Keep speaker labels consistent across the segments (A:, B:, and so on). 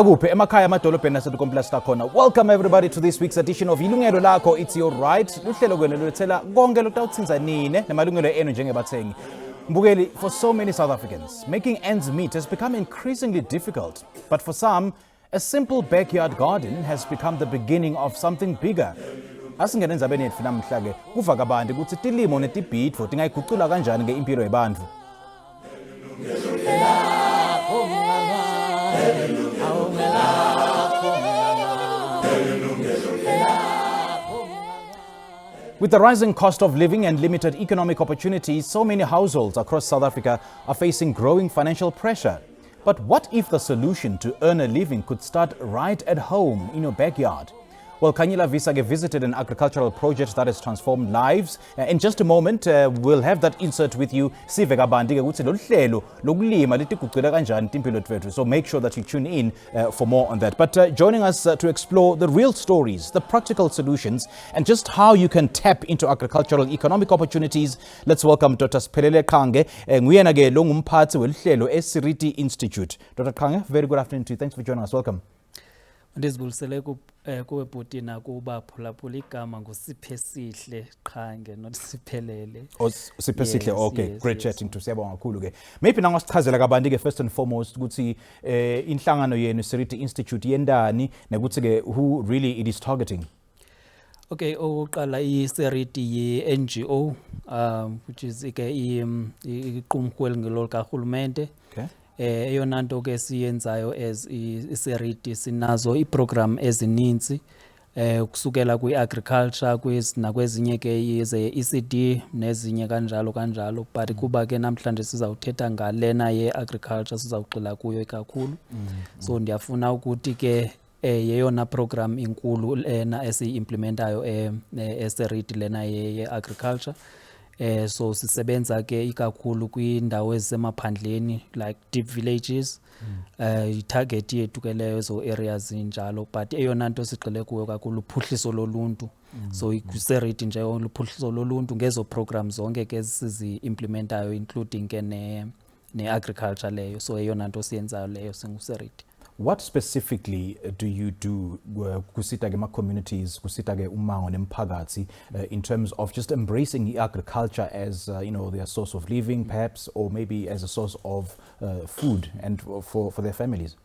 A: Kuphi emakhaya amadolobheni nasedukomplasta khona. Welcome everybody to this week's edition of Ilungelo Lakho, It's Your Right. Luhlelo kwenu lulethela konke lokutawutsinza nine namalungelo enu njengebathengi. Mbukeli, for so many South Africans, making ends meet has become increasingly difficult. But for some, a simple backyard garden has become the beginning of something bigger. Asingene endzabeni yethu namhlanje kuva kabanti ukuthi tilimo netibhidvo tingayigucula kanjani ngeimpilo yabantu. With the rising cost of living and limited economic opportunities, so many households across South Africa are facing growing financial pressure. But what if the solution to earn a living could start right at home in your backyard? Well, Khanyile Visage visited an agricultural project that has transformed lives. In just a moment, we'll have that insert with you. So make sure that you tune in for more on that. But joining us to explore the real stories, the practical solutions, and just how you can tap into agricultural economic opportunities, let's welcome Dr. Siphelele Qhange, Nguyena-ke lo ngumphathi wehlelo eSiriti Institute. Dr. Qhange, very good afternoon to you. Thanks for joining us. Welcome.
B: Ndizibulisele kuwe bhuti nakuba phulaphula igama nguSiphesihle Qhange not Siphelele.
A: Oh, Siphesihle. Okay, yes, great chatting to siyabonga kakhulu ke. Maybe nangasichazela kabanti ke first and foremost ukuthi inhlangano yenu Siriti Institute yendani nokuthi ke who really it is targeting.
B: Okay, oqala iSiriti ye NGO which is ke iqumrhu elingelo likahulumende. Okay. Eyona nto ke siyenzayo as iSiriti sinazo iprogram ezininzi kusukela kwi-agriculture nakwezinye ke ze-ECD nezinye kanjalo but kuba ke namhlanje sizawuthetha ngalena ye-agriculture sizawugxila kuyo kakhulu. So ndiyafuna ukuthi ke yeyona program inkulu lena esiyimplementayo eSiriti lena ye-agriculture. So sisebenza ke ikakhulu kwindawo ezisemaphandleni like deep villages. I-target yethu ke leyo zo areas njalo but eyona nto sigxile kuyo kakhulu uphuhliso loluntu. So iSiriti nje uphuhliso loluntu ngezo programs zonke ke sizi-implementayo including ke ne-agriculture leyo. So eyona nto siyenzayo leyo singuSiriti.
A: What specifically do you do kusita ke communities, kusita ke umango nemphakathi in terms of just embracing agriculture as their source of living perhaps, or maybe as a source of food and for their families?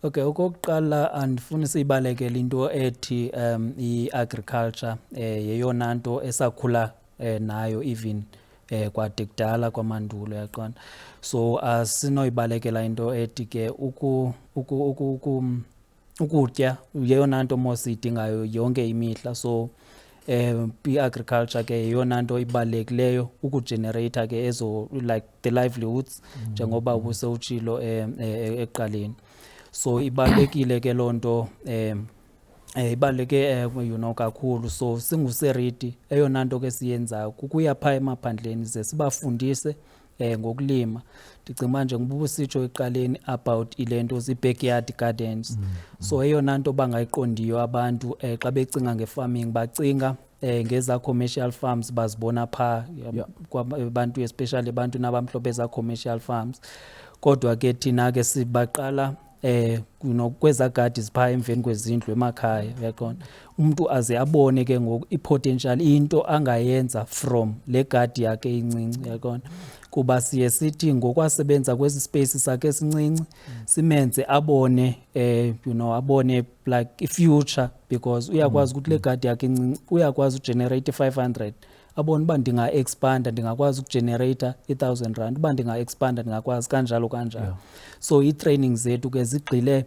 B: Okay, okokuqala andifuni siyibalekele into ethi i-agriculture yeyona nto esakhula nayo even kwade kudala kwamandulo yaqona. So asinoyibalekela into ethi ke ukutya yeyona nto mosiyidingayo yonke imihla. So i-agriculture ke yeyona nto ibalulekileyo ukugenerate ke ezo like the livelihoods njengoba ubusewutshilo ekuqaleni. So ibalekile ke lonto ibaleke kakhulu. So singuSiriti eyona nto ke siyenzayo kukuya pha emaphandleni ze sibafundise ngokulima. Ndicinga manje ngubusitsho eqaleni about ilento zi-backyard gardens. So eyona nto bangayiqondiyo abantu xa becinga nge-farming bacinga ngeza commercial farms bazibona pha kwabantu especially abantu nabamhlophe eza commercial farms. Kodwa ke thina ke sibaqala kweza gadi zipha emveni kwezindlu emakhaya uyaqona. Umuntu aze abone ke ngoku i-potential into angayenza from le gadi yakhe incinci uyaqona. Kuba siye sithi ngokwasebenza kwezi space sakhe esincinci simenze abone abone like i-future, because uyakwazi ukuthi le gadi yakhe incinci uyakwazi ugenerate 500. Abone uba ndinga-expanda ndingakwazi ukugenerata 1,000 rand, uba ndinga-expanda ndingakwazi kanjalo. So i-training zethu ke zigxile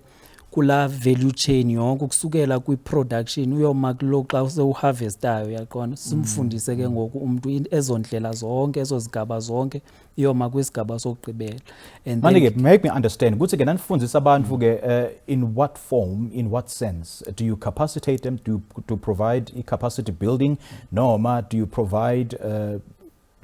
B: kula value chain yonke kusukela kwi-production uyoma kulo xa usewuharvestayo yaqona simfundise ke ngoku umuntu ezondlela zonke ezozigaba zonke iyoma kwisigaba sokugqibela. And
A: Manike, make me understand ukuthi ke nanifundisa abantu ke in what form, in what sense do you capacitate them to provide capacity building? Noma do you provide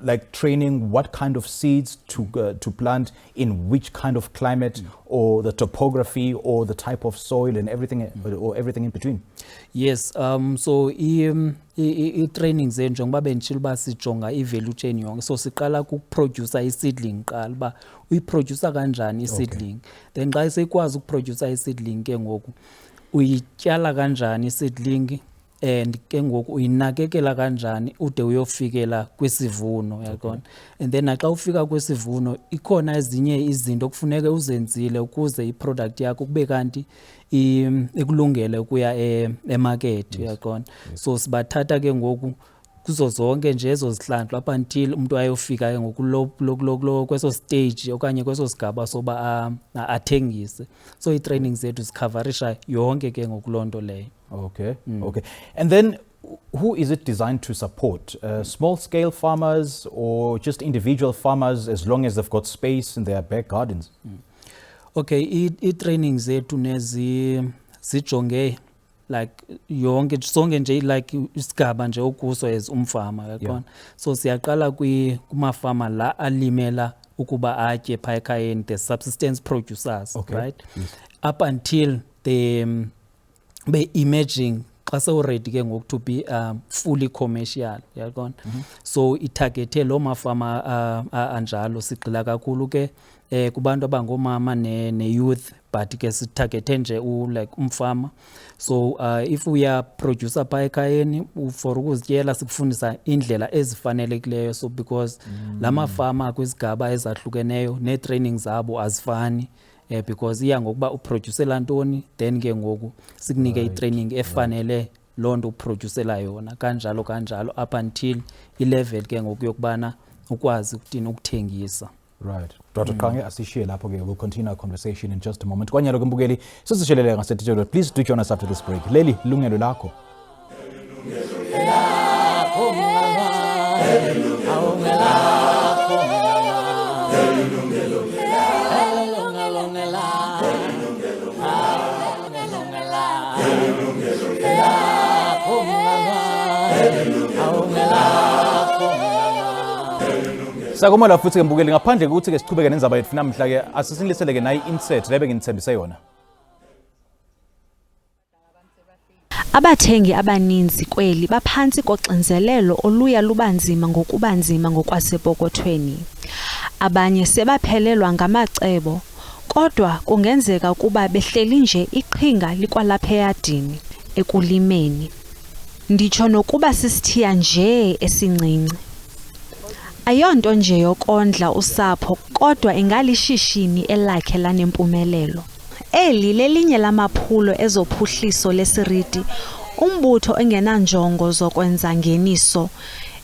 A: like training what kind of seeds to plant in which kind of climate or the topography or the type of soil and everything or everything in between?
B: Yes, so i-training zethu njengoba benditshilo uba sijonga i-value chain yonke, so siqala ukuproducer i-seedling qala uba uyiproducer kanjani i-seedling. Then xa sekwazi ukuproducer i-seedling ke ngoku uyityala kanjani i-seedling and ke ngoku uyinakekela kanjani ude uyofikela kwisivuno yaqona. And then naxa ufika kwisivuno ikhona ezinye izinto kufuneke uzenzile ukuze i-product yakho kube kanti ikulungele ukuya emarket yaqona. So sibathatha ke ngoku kuzo zonke nje ezo zihlandlo up until umuntu ayofika ke ngoku kweso stage okanye kweso sigaba soba athengise. So i-training zethu zikhaverisha yonke ke ngoku lonto leyo.
A: Okay, okay. And then who is it designed to support? Small-scale farmers or just individual farmers as long as they've got space in their back gardens?
B: Okay, i-training zethu zijonge like yonke sonke nje like isigaba nje okuso as umfama yaqona. So siyaqala kumafama la alimela ukuba atye pha ekhayeni, the subsistence producers, right?
A: Yes.
B: Up until the emerging xa already ke ngoku to be fully commercial yaqona. So itargete lo mafama anjalo sigxila kakhulu ke kubantu abangomama ne youth, but ke sitargete nje like umfama. So if we are producer pha ekhayeni for ukuzityela sikufundisa indlela ezifanelekileyo, so because lama farmer kwizigaba ezahlukeneyo ne training zabo azifani. Because iya ngokuba uproducela ntoni, then ke ngoku sikunike i-training efanele loo nto uproducela yona kanjalo up until i-level ke ngoku yokubana ukwazi ukuthengisa.
A: Right. Dr. Qange asishiye lapho ke. We'll continue our conversation in just a moment. Kwanyalo ke mbukeli sisishelele ngasetitshelo. Please do join us after this break. Leli lungelo lakho. Sakumala futhi ke mbukeli ngaphandle ukuthi ke sichubeke nenzaba yethu namhla ke asisinilisele ke nayi insert lebe nginithembise yona.
C: Abathengi abaninzi kweli baphantsi koxinzelelo oluya lubanzima ngokubanzima ngokwasepokothweni. Abanye sebaphelelwa ngamacebo, kodwa kungenzeka ukuba behleli nje iqhinga likwalapha eyadini ekulimeni. Nditsho nokuba sisithiya nje esincinci. Ayonto nje yokondla usapho, kodwa ingalishishini elakhe lanempumelelo. Eli lelinye lamaphulo ezophuhliso lesiriti, umbutho engenanjongo zokwenza ngeniso.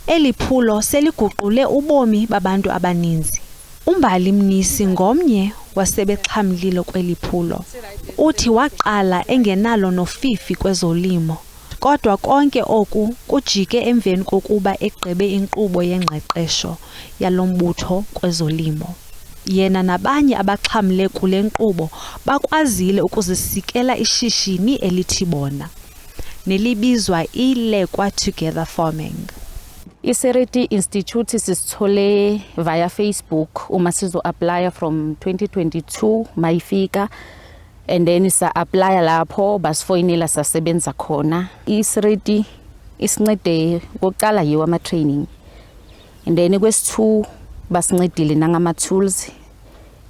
C: Eli phulo seliguqule ubomi babantu abaninzi. Umbali Mnisi ngomnye wasebexhamlilo kweli phulo. Uthi waqala engenalo nofifi kwezolimo. Kodwa konke oku kujike emveni kokuba egqibe inkqubo yengqeqesho yalombutho kwezolimo. Yena nabanye abaxhamle kule nkqubo bakwazile ukuzisikela ishishini elithi bona, nelibizwa iLekwa Together Farming.
D: ISeriti Institute sisithole via Facebook uma sizo apply from 2022 mayifika, and then isa apply lapho basifoyinela sasebenza khona. ISeriti isincede ngokuqala yiwo ama training, and then kwesi2 basincedile nangama tools,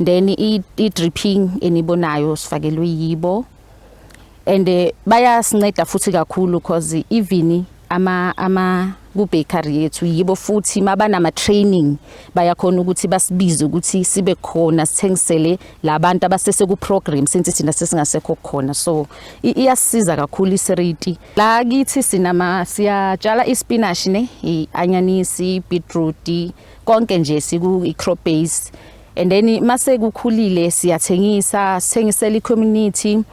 D: then i-dripping enibonayo sifakelwe yibo, and bayasinceda futhi kakhulu because even ama ku-bakery yethu yibo futhi mabanama training bayakhona ukuthi basibize ukuthi sibe khona sithengisele labantu abasese ku program since thina sesingasekho khona. So iyasiza kakhulu iSeriti. La kithi siyatshala ispinach ne, ianyanisi, beetroot, konke nje siku i-crop base, and then mase kukhulile siyathengisa, sithengisela i-community,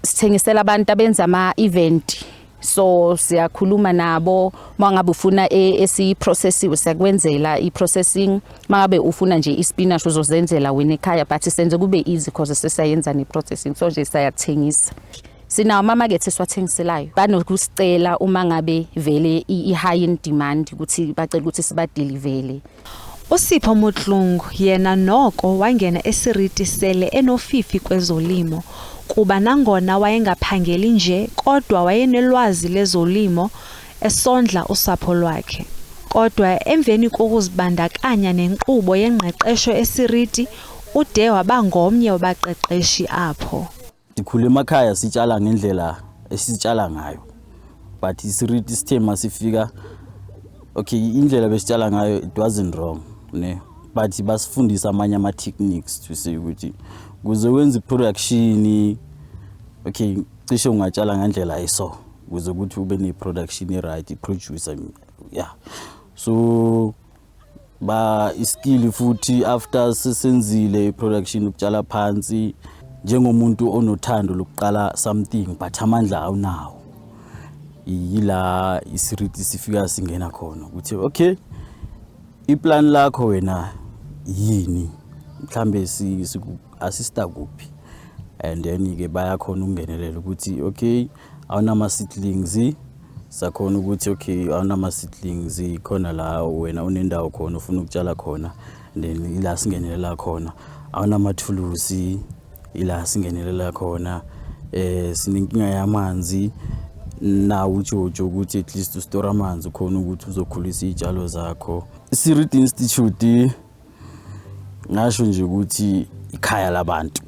D: sithengisela abantu abenza ama-event. So siyakhuluma nabo mangabe ufuna esiprocessiwe siyakwenzela iprocessing, mangabe ufuna nje ispinach uzozenzela wena ekhaya, but senze kube easy because sesiyenza neprocessing, so nje siyathengisa. Sinawo ama-market esiwathengiselayo, banokusicela uma ngabe vele i-high in demand ukuthi bacela ukuthi sibadelivele.
C: uSipho Motlungu yena noko wangena eSiriti sele enofifi kwezolimo kuba nangona wayengaphangeli nje kodwa wayenelwazi lezolimo esondla usapho lwakhe. Kodwa emveni kokuzibandakanya nenkqubo yengqeqesho eSiriti ude waba ngomnye wabaqeqeshi apho.
E: Dikhule emakhaya sitshala ngendlela esitshala ngayo, but iSiriti sithema sifika okay indlela besitshala ngayo it wasn't wrong ne, but basifundisa amanye ama techniques to say ukuthi kuze wenze production okay cishe ungatshala ngendlela eso kuze ukuthi ube ne production right producer yeah. So ba iskill futhi after sesenzile production ukutshala phansi njengomuntu onothando lokuqala something but amandla awunawo, yila iSiriti sifika singena khona ukuthi okay iplan lakho wena yini, mhlambe assista kuphi, and then ke bayakhona ukungenelela ukuthi okay awunama seedlings sakhona ukuthi okay awunama seedlings khona la wena unendawo khona ufuna ukutshala khona, then ila singenelela khona awunama tools ila singenelela khona, sinenkinga yamanzi na ujojo ukuthi at least ustore amanzi khona ukuthi uzokhulisa izitshalo zakho. iSiriti Institute ngasho nje ukuthi ikhaya labantu.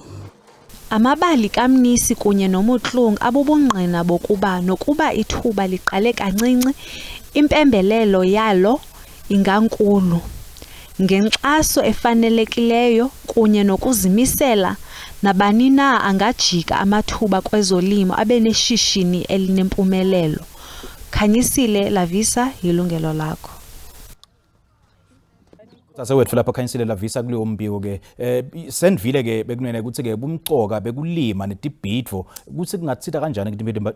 C: Amabali kaMnisi kunye noMotlungu abubungqina bokuba nokuba ithuba liqale kancinci, impembelelo yalo ingankulu. Ngenkxaso efanelekileyo kunye nokuzimisela, nabani na angajika amathuba kwezolimo abeneshishini elinempumelelo. Khanyisile Lavisa, ilungelo lakho.
A: Sasewethu lapha Khanyisile Lavisa kuleyo mbiko ke sendvile ke bekunene ukuthi ke bumcoka bekulima netibhidvo ukuthi kungathita kanjani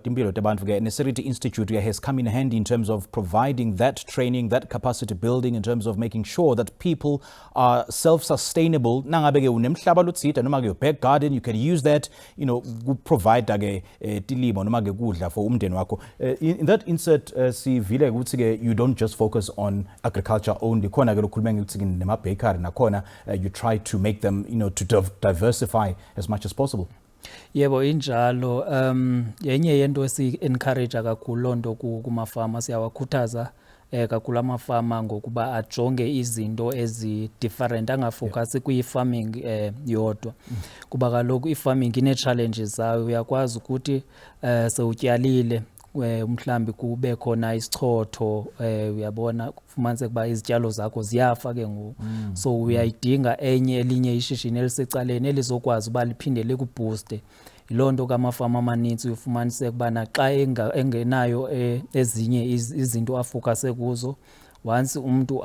A: impilo tabantu ke neSiriti Institute has come in handy in terms of providing that training, that capacity building, in terms of making sure that people are self-sustainable. Nangabe ke unemhlaba lotsita noma ke back garden, you can use that, you know, provide ke tilimo noma ke kudla for umndeni wakho. In that insert sivile ukuthi ke you don't just focus on agriculture only, khona ke lokhuluma ukuthi nema-bakery nakhona you try to make them, you know, to diversify as much as possible.
B: Yebo injalo, yenye yento esi-encourage kakhulu lonto kumafama, siyawakhuthaza kakhulu amafama ngokuba ajonge izinto ezi-different, angafocus kwi-farming yodwa kuba kaloku i-farming ine-challenges zayo. Uyakwazi ukuthi sewutyalile mhlambi kube khona isichotho, uyabona kufumanise kuba izitshalo zakho ziyafa ke ngoku, so uyayidinga elinye ishishini elisecaleni elizokwazi uba liphinde likubooste. Ilonto kamafama amaninzi ufumanise kuba naxa engenayo ezinye izinto afocuse kuzo, once umuntu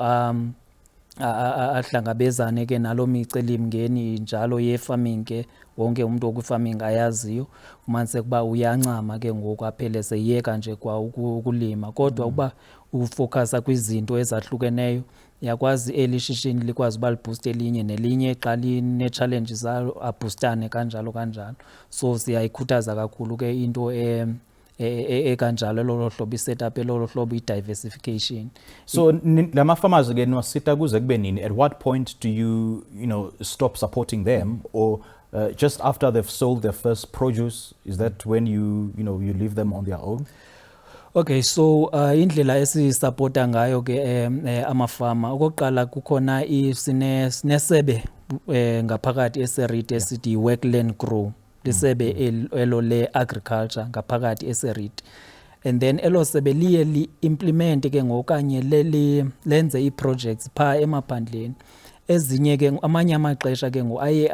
B: ahlangabezane ke nalo micelimngeni njalo ye-farming ke wonke umuntu okwi-farming ayaziyo, umanise kuba uyancama ke ngoku aphele seyeka nje kwa ukulima. Kodwa uba ufocusa kwizinto ezahlukeneyo, yakwazi elishishini likwazi uba libooste elinye nelinye xa line-challenges zalo aboostane kanjalo kanjalo. So siyayikhuthaza kakhulu ke into kanjalo lolo hlobo i-setup lolo hlobo i-diversification.
A: So lama farmers ke niwasita kuze kube nini? At what point do you know, stop supporting them, or just after they've sold their first produce, is that when you leave them on their own?
B: Okay, so indlela esisupporta ngayo ke amafama, okokuqala kukhona sinesebe ngaphakathi eSiriti esithi Workland Grow, lisebe elo le agriculture ngaphakathi eSiriti. And then elo sebe liye li-implement ke ngokanye lenze i-projects pha emaphandleni. Ezinye ke amanye amaxesha ke aye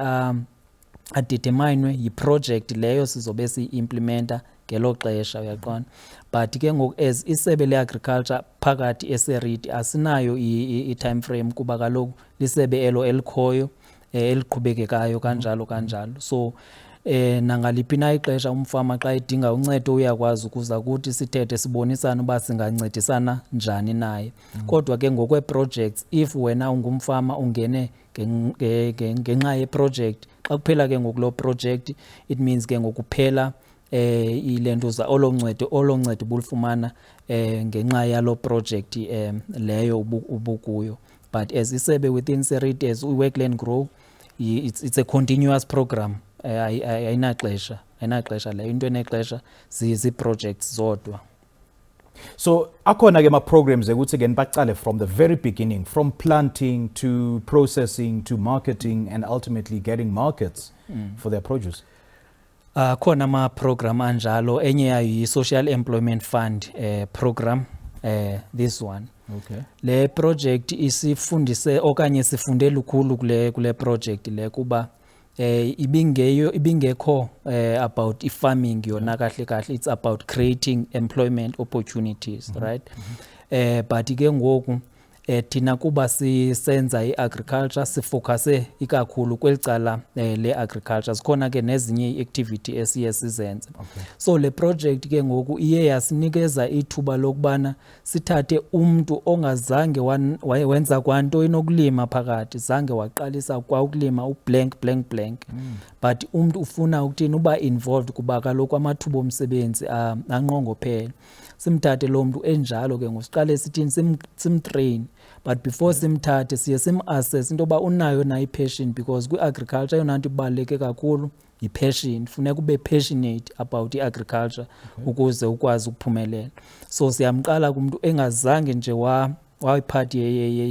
B: adeterminwe yi-project leyo sizobe si-implementa ngelo xesha, uyaqona. But ke ngoku as isebe le-agriculture phakathi eSiriti asinayo i-time frame kuba kaloku lisebe elo elikhoyo eliqhubekekayo kanjalo kanjalo. So nangaliphi na ixesha umfama xa edinga uncedo uyakwazi ukuza kuthi sithethe sibonisana uba singancedisana njani naye. Kodwa ke ngokwe projects, if wena ungumfama ungene ngenxa ye project, xa kuphela ke ngokulo project it means ke ngokuphela ilento za oloncedo bulufumana ngenxa yalo project leyo ubukuyo. But as isebe within Seriti, as Work Learn Grow, it's a continuous program. Ayinaxesha leyo, into enexesha zi-projects zodwa.
A: So akhona ke ma programs ukuthi ke nibaqale from the very beginning, from planting to processing to marketing and ultimately getting markets for their produce.
B: Khona ama program anjalo, enye yayo yi-Social Employment Fund program, this one.
A: Okay.
B: Le project isifundise okanye sifunde lukhulu kule project le kuba ibingekho about farming yona kahle kahle, it's about creating employment opportunities, right? But ke ngoku thina kuba sisenza i-agriculture sifocuse ikakhulu kwelicala le-agriculture, sikhona ke nezinye i-activity esiye sizenze. So le project ke ngoku iye yasinikeza ithuba lokubana sithathe umntu ongazange wenza kwanto inokulima phakathi, zange waqalisa kwa ukulima ublank but umntu ufuna ukuthini uba involved kuba kaloku amathuba omsebenzi anqongophele. Simthathe lo mntu enjalo ke ngosiqale sithini simtrain, but before simthathe siye sim-assess into yoba unayo na i-passion, because kwi-agriculture yona nto ibaluleke kakhulu yi-passion. Funeka ube passionate about i-agriculture ukuze ukwazi ukuphumelela. So siyamqala kumntu engazange nje wayiphathi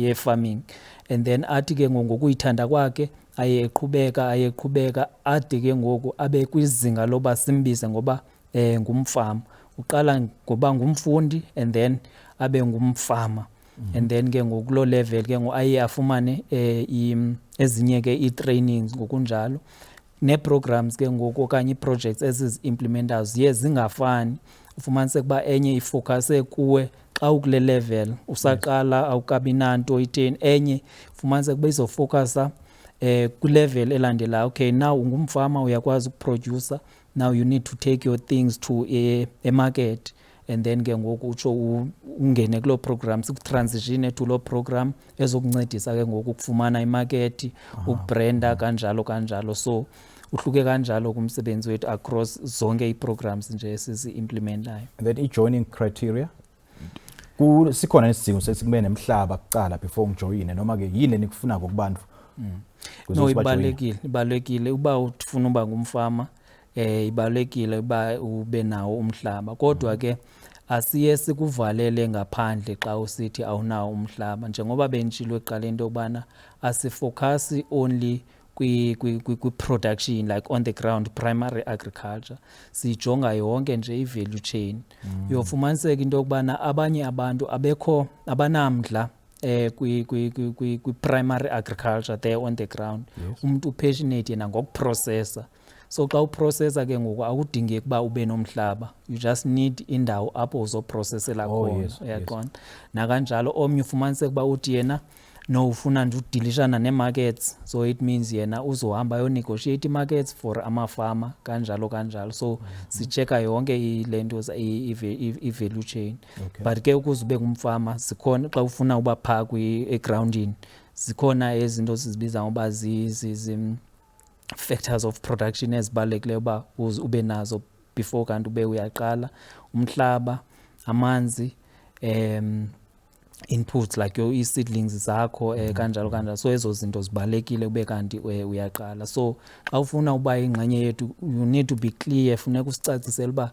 B: ye-farming, and then athi ke ngokuyithanda kwakhe aye eqhubeka ade ke ngoku abe kwizinga loba simbize ngoba ngumfama. Uqala ngoba ngumfundi and then abe ngumfama. And then ke ngokulo level ke aye afumane ezinye ke i-trainings ngokunjalo, ne-programs ke ngoku okanye i-projects ezizi-implementayo ziye zingafani. Ufumaniseke uba enye ifocuse kuwe xa ukule level usaqala awukabi nanto itheni, enye ufumaniseke uba izofocusa kwi-level elandelayo. Okay, now ungumfama uyakwazi ukuproducer, now you need to take your things to a market, and then ke ngoku utsho ungene kulo program, sikutransition to lo program ezokuncedisa ke ngoku ukufumana imarket, ukubranda kanjalo. So uhluke kanjalo kumsebenzi wethu across zonke i-programs nje esizi-implementayo.
A: And then i-joining criteria, sikhona isidingo sekube nemhlaba kuqala before ngijoyine, noma ke yini nikufuna ngokubantu?
B: No, ibalekile uba ufuna uba ngumfama, ibalekile uba ube nawo umhlaba, kodwa ke asiye sikuvalele ngaphandle xa usithi awunawo umhlaba. Njengoba benditshilo eqaleni into yobana asifocus only kwi-production, like on the ground primary agriculture, sijonga yonke nje i-value chain. Uyofumaniseka into yokubana abanye abantu abanamdla kwi-primary agriculture there on the ground. Umuntu passionate yena ngokuprocessa. So xa uprocessa ke ngoku akudingeki uba ube nomhlaba, you just need indawo apho uzoprocessela khona, uyaqonda. Nakanjalo omnye ufumaniseka uba uthi yena no ufuna nje udilishana ne-markets, so it means yena uzohamba yo-negotiate i-markets for amafama kanjalo. So sicheka yonke ilento i-value chain. But ke ukuze ube ngumfama sikhona, xa ufuna uba phaa e-groundini zikhona ezinto sizibiza ngoba factors of production ezibalulekileyo uba ube nazo before kanti ube uyaqala: umhlaba, amanzi, inputs like i-seedlings zakho, kanjalo. So ezo zinto zibalekile ube kanti uyaqala. So xa ufuna uba ingxenye yethu, you need to be clear, funeka usicacisele uba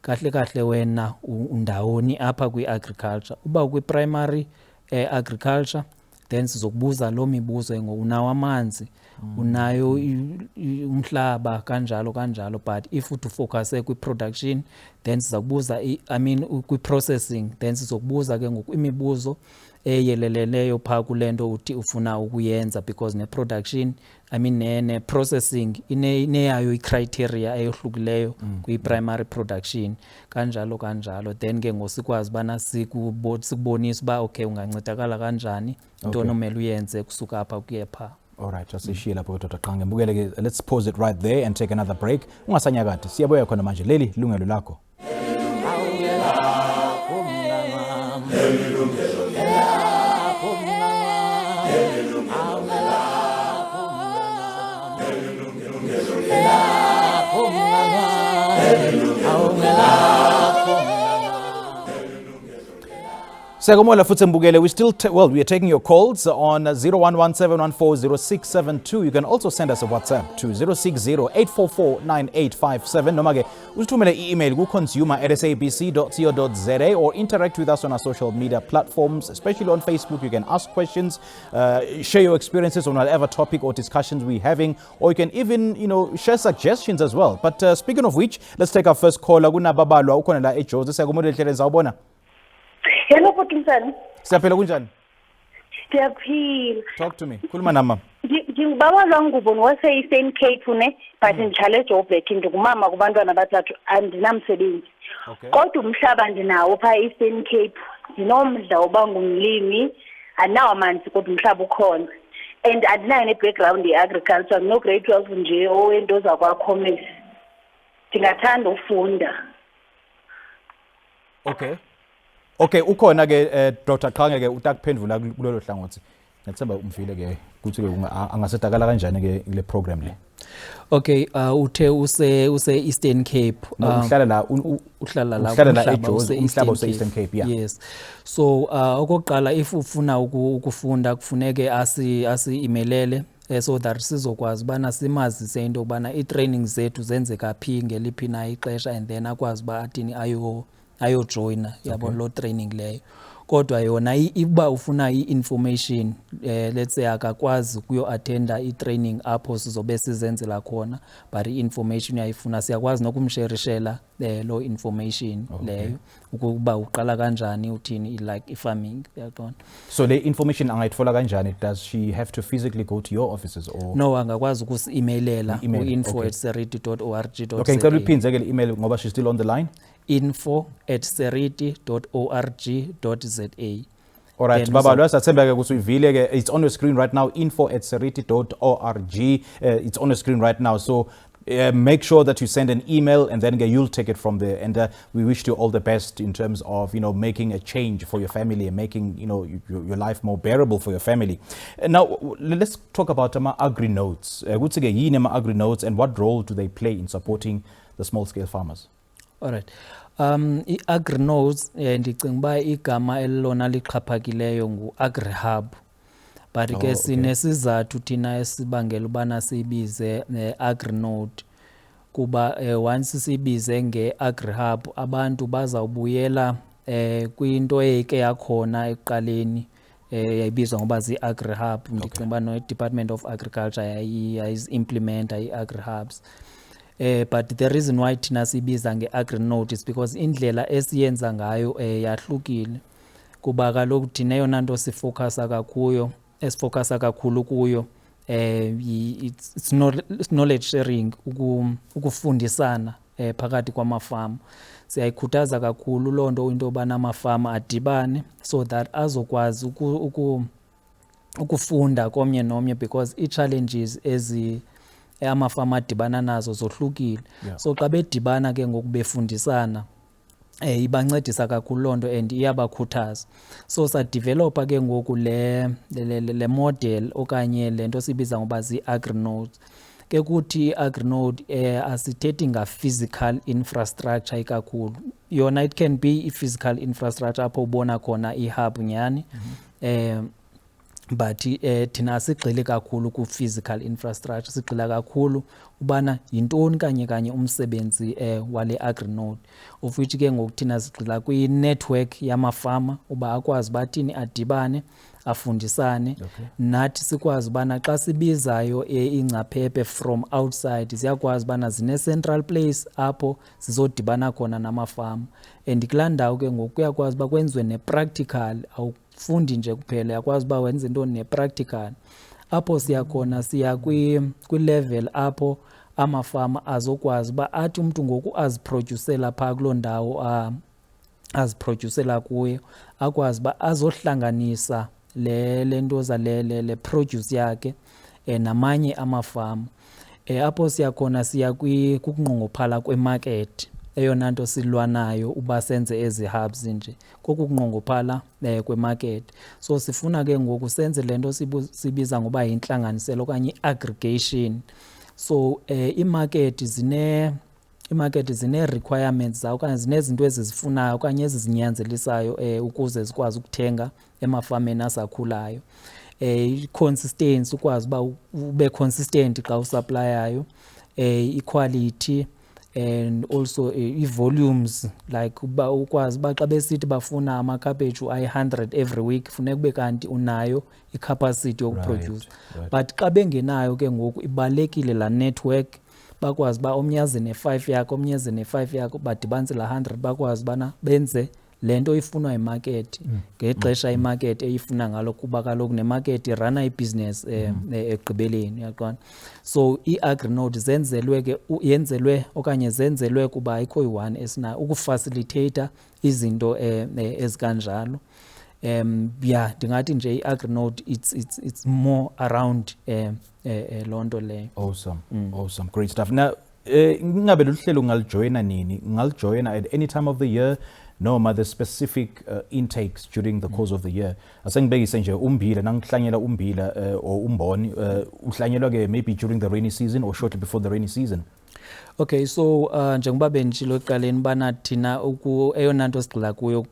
B: kahle wena undawoni apha kwi-agriculture. Uba kwi-primary agriculture, then sizokubuza loo mibuzo ngoku, unawo amanzi, unayo umhlaba, kanjalo. But if utufocuse kwi-production, then sizakubuza kwi-processing, then sizokubuza ke ngoku imibuzo eyeleleleyo phaa kule nto uthi ufuna ukuyenza, because ne-production ne-processing ineyayo i-criteria eyohlukileyo kwi-primary production, kanjalo. Then ke ngosikwazi ubana sikubonisa uba okay ungancedakala kanjani, into nomele uyenze kusuka apha kuye phaa.
A: All right, asishiye lapho Dr. Qange. Mbukele ke, let's pause it right there and take another break. Ungasanyakade. Siyabuya khona manje leli ilungelo lakho. Siyakomola futhi mbukele. We still we are taking your calls on 0117140672. You can also send us a WhatsApp to 060-844-9857. Noma ke usithumele i-email ku consumer@sabc.co.za or interact with us on our social media platforms, especially on Facebook. You can ask questions, share your experiences on whatever topic or discussions we're having, or you can even, share suggestions as well. But speaking of which, let's take our first caller. Kunababalwa ukhona la eJozi. Siyakomola ehlele zawubona.
F: Hello, Putinsan.
A: Siyaphila kunjani?
F: Siyaphila.
A: Talk to me. Khuluma nami.
F: Ngibaba lwangubo ngose Eastern Cape ne, but ngihlale Joburg ngumama kubantwana abathathu andinamsebenzi.
A: Okay.
F: Kodwa umhlaba ndinawo pha Eastern Cape. Ndinomdla oba ngumlimi, andinawo amanzi kodwa umhlaba ukhona. And andinayo ne-background ye-agriculture, no grade 12 nje owento zakwa-commerce. Ndingathanda ufunda.
A: Okay, ukhona ke Dr. Qange ke utakuphendula kulelo hlangothi. Ngithemba umvile ke ukuthi ke angasedakala kanjani ke le program le.
B: Okay, uthe use Eastern Cape.
A: Uhlala la eJozi, umhlaba use Eastern Cape, yeah.
B: Yes. So okokuqala if ufuna ukufunda kufuneke asi-emailele so that sizokwazi bana simazise into bana i-training zethu zenzeka phi ngeliphi na ixesha and then akwazi ba athini ayo-joina yabo lo training leyo. Kodwa yona iba ufuna i-information let's say akakwazi kuyo-attenda i-training apho sizobe sizenzela khona, but i-information uyayifuna siyakwazi nokumsherishela lo information leyo ukuba uqala kanjani uthini like i-farming yaqona.
A: So the information angayithola kanjani? Does she have to physically go to your offices or?
B: No, angakwazi ukusi-emailela info@seriti.org.za.
A: Okay, ngicela uphindze ke le-email ngoba she's still on the line.
B: info@seriti.org.za.
A: All right, Baba, let's athemba ke ukuthi uyivile ke. It's on your screen right now, info@seriti.org. It's on your screen right now. So make sure that you send an email and then you'll take it from there. And we wish you all the best in terms of, making a change for your family and making, your life more bearable for your family. Now, let's talk about agri nodes. Ukuthi ke yini agri nodes and what role do they play in supporting the small scale farmers?
B: All right. I-agri nodes ndicinga uba igama elilona lixhaphakileyo ngu-AgriHub, but ke sinesizathu thina esibangela ubana siyibize agri node kuba once sibize nge-AgriHub abantu bazawubuyela kwinto eyike yakhona ekuqaleni yayibizwa ngoba zii-AgriHub. Ndicinga uba no-Department of Agriculture yayizimplementa i-AgriHubs. But the reason why thina sibiza nge-agri node is because indlela esiyenza ngayo yahlukile kuba kaloku thina yona nto esifocusa kakhulu kuyo it's knowledge sharing, ukufundisana phakathi kwamafama. Siyayikhuthaza kakhulu loo nto into yobana amafama adibane so that azokwazi ukufunda komnye nomnye because i-challenges amafama adibana nazo zohlukile. So xa bedibana ke ngoku befundisana ibancedisa kakhulu loo nto and iyabakhuthaza. So sadevelopa ke ngoku le model okanye le nto sibiza ngoba zii-agri nodes. Ke kuthi i-agri node asithethi nga-physical infrastructure ikakhulu. Yona it can be i-physical infrastructure apho ubona khona i-hub nyani, but thina sigxile kakhulu ku-physical infrastructure. Sigxila kakhulu ubana yintoni kanye umsebenzi wale agri node, of which ke ngoku thina sigxila kwi-network yamafama uba akwazi bathini adibane afundisane. Nathi sikwazi ubana xa sibizayo ingcaphephe from outside ziyakwazi ubana zine-central place apho zizodibana khona namafama, and kulaa ndawo ke ngoku kuyakwazi uba kwenziwe ne-practical. Fundi nje kuphela, yakwazi uba wenze into ne-practical. Apho siyakhona siya kwi-level apho amafama azokwazi uba athi umntu ngoku aziproducela phaa kuloo ndawo aziproducela kuyo, akwazi uba azohlanganisa le nto le produce yakhe namanye amafama. Apho siyakhona siya kukunqongophala kwemarket. Eyona nto silwa nayo uba senze ezi hubs nje kokunqongophala kwemarket. So sifuna ke ngoku senze lento sibiza ngoba yintlanganisela okanye aggregation. So imarket zine requirements zayo okanye zinezinto ezizifunayo okanye ezizinyanzelisayo ukuze zikwazi ukuthenga emafameni asakhulayo. Consistency, ukwazi uba ube consistent xa usupplyayo, equality, and also volumes, like uba ukwazi uba xa besithi bafuna amakhaphetshu ayi-100 every week funeka kube kanti unayo icapacity yokuproduce. But xa bengenayo ke ngoku ibalekile la network, bakwazi uba omnye aze ne-5 yakho omnye aze ne-5 yakho badibanise la 100 bakwazi ubana benze le nto ifunwa yimarket ngexesha imarket eyifuna ngalo, kuba kaloku nemarket irana ibhizinesi ekugqibeleni, uyaqonda. So i-agrinode zenzelwe kuba ayikho yi-one esinayo ukufacilitator izinto ezikanjalo. Ndingathi nje i-agrinode it's more around loo nto leyo.
A: Awesome, great stuff. Now ingabe lolu hlelo ngalijoyina nini? Ngalijoyina at any time of the year noma the specific intakes during the course of the year? Asengibekise nje ummbila, nangihlanyela ummbila or umboni uhlanyelwa ke maybe during the rainy season or shortly before the rainy season.
B: Okay, so njengoba benditshilo ekuqaleni bana thina eyona nto sigxila kuyo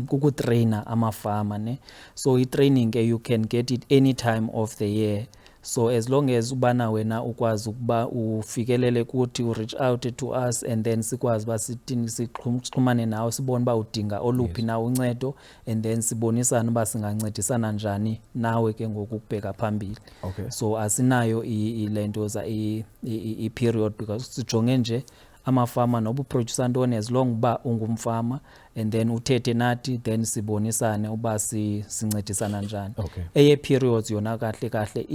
B: kukutraina amafama ne. So i-training ke you can get it any time of the year. So as long as ubana wena ukwazi ukuba ufikelele kuthi reach out to us and then sikwazi ba sixhumane nawe sibone ba udinga oluphi na uncedo, and then sibonisana ba singancedisana njani nawe ke ngokubheka phambili.
A: Okay.
B: So asinayo ilento za i-period because sijonge nje amafama nobu producer ntoni as long ba ungumfama and then uthethe nathi then sibonisane uba sincedisana njani. Eye periods yona kahle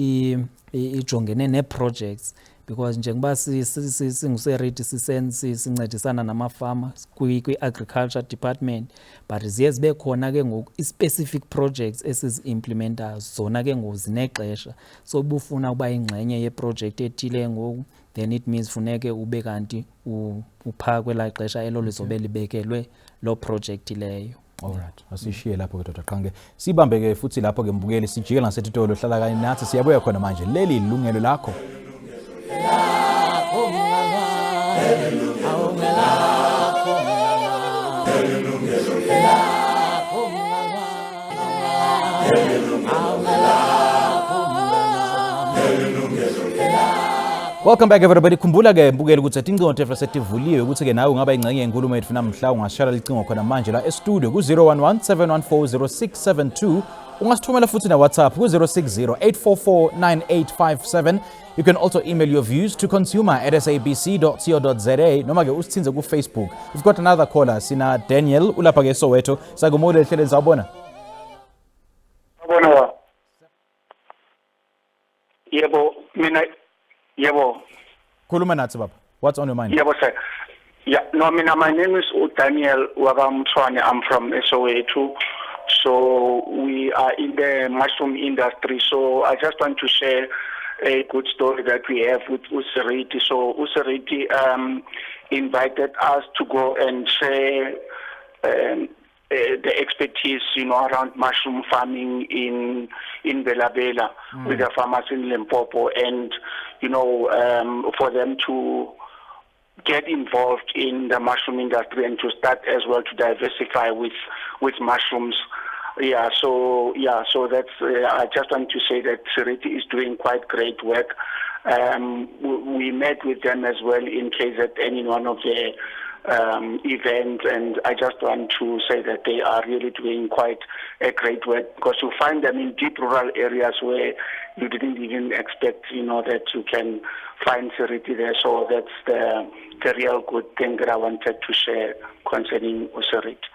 B: ijongene ne projects because njengoba singuseriti sincedisana namafama kwi-agriculture department, but ziye zibe khona ke ngoku i-specific projects esizi-implementayo zona ke ngoku zinexesha. So bufuna uba ingxenye yeproject ethile ngoku then it means funeke ube kanti upha kwela xesha elo lizobe libekelwe lo project leyo.
A: Alright, asishiye lapho ke Dr. Qhange. Sibambe ke futhi lapho ke mbukeli sijike ngasetitolo hlala kanye nathi siyabuya khona manje. Leli ilungelo lakho. Welcome back everybody. Khumbula ke mbukeli ukuthi incingo tefa setivuliwe ukuthi ke nawe ungaba ingcenye yenkulumo yethu namhla ungashara licingo khona manje la e-studio ku 011-714-0672. Ungasithumela futhi na WhatsApp ku 060-844-9857. You can also email your views to consumer@sabc.co.za noma ke usithinze ku Facebook. We've got another caller, sina Daniel ulapha ke Soweto. Sakumole ehleleni sawubona.
G: Sawubona. Yebo, mina Yebo.
A: Khuluma nathi baba. What's on your mind?
G: Yebo sir. Yeah, no, my name is Daniel Wagamtshwane. I'm from Soweto. So we are in the mushroom industry. So I just want to share a good story that we have with Useriti. So Useriti invited us to go and share the expertise, around mushroom farming in Bela Bela with the farmers in Limpopo, and for them to get involved in the mushroom industry and to start as well to diversify with mushrooms. So that's I just want to say that Seriti is doing quite great work. We met with them as well in KZN in one of the events, and I just want to say that they are really doing quite a great work, because you find them in deep rural areas where you didn't even expect, that you can find Seriti there. So that's the real good thing that I wanted to share concerning Seriti.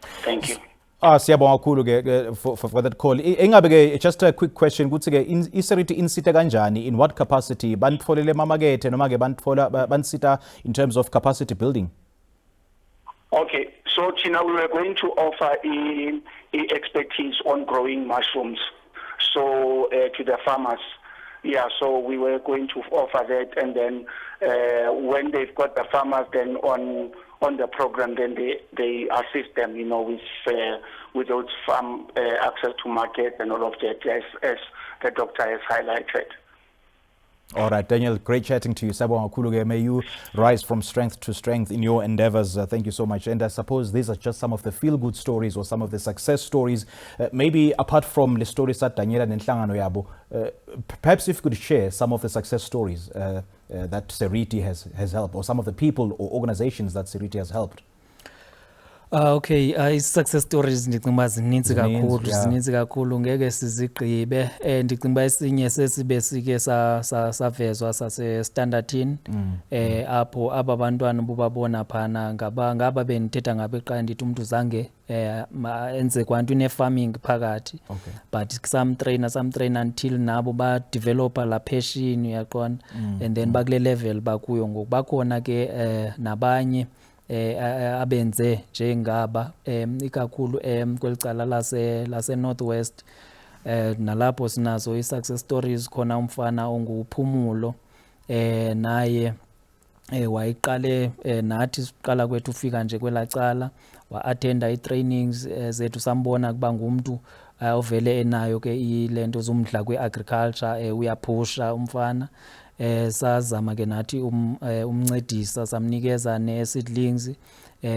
G: Thank you.
A: Siyabonga kakhulu ke for that call. Engabe ke just a quick question ukuthi ke iSeriti insita kanjani, in what capacity? Banitfolele mamakethe noma ke bansita in terms of capacity building?
G: Okay, so Tina, we were going to offer expertise on growing mushrooms, so to the farmers. yeah, so we were going to offer that, and then when they've got the farmers then on the program, then they assist them, you know, with those farm access to market and all of that, as the doctor has highlighted.
A: All right, Daniel, great chatting to you. Sabonga kakhulu. May you rise from strength to strength in your endeavors. Thank you so much. And I suppose these are just some of the feel-good stories or some of the success stories. Maybe apart from the stories that Daniela and Nhlangano Yabo, perhaps if you could share some of the success stories that Seriti has helped, or some of the people or organizations that Seriti has helped.
B: Okay, success stories ndicinga zininzi kakhulu,
A: yeah.
B: zininzi kakhulu ngeke sizigqibe. Ndicinga esinye sesibe sike savezwa sase standardini apho aba bantwana bubabona phana ngaba benithetha ngabe xa ndithi umuntu zange enze kwanto ne farming phakathi.
A: Okay.
B: But some trainer until nabo ba developer la passion uyaqona, and then bakule level bakuyo ngoku bakhona ke nabanye abenze njengaba ikakhulu kwelicala lase Northwest, nalapho sinazo i-success stories. Khona umfana onguPhumulo naye wayiqale nathi siqala kwethu ufika nje kwelacala wa-attenda i-trainings zethu sambona kuba ngumuntu ovele enayo ke ilento zomdla kwe-agriculture, uyaphusha umfana. Sazama ke nathi umncedisa, samnikeza ne-seedlings,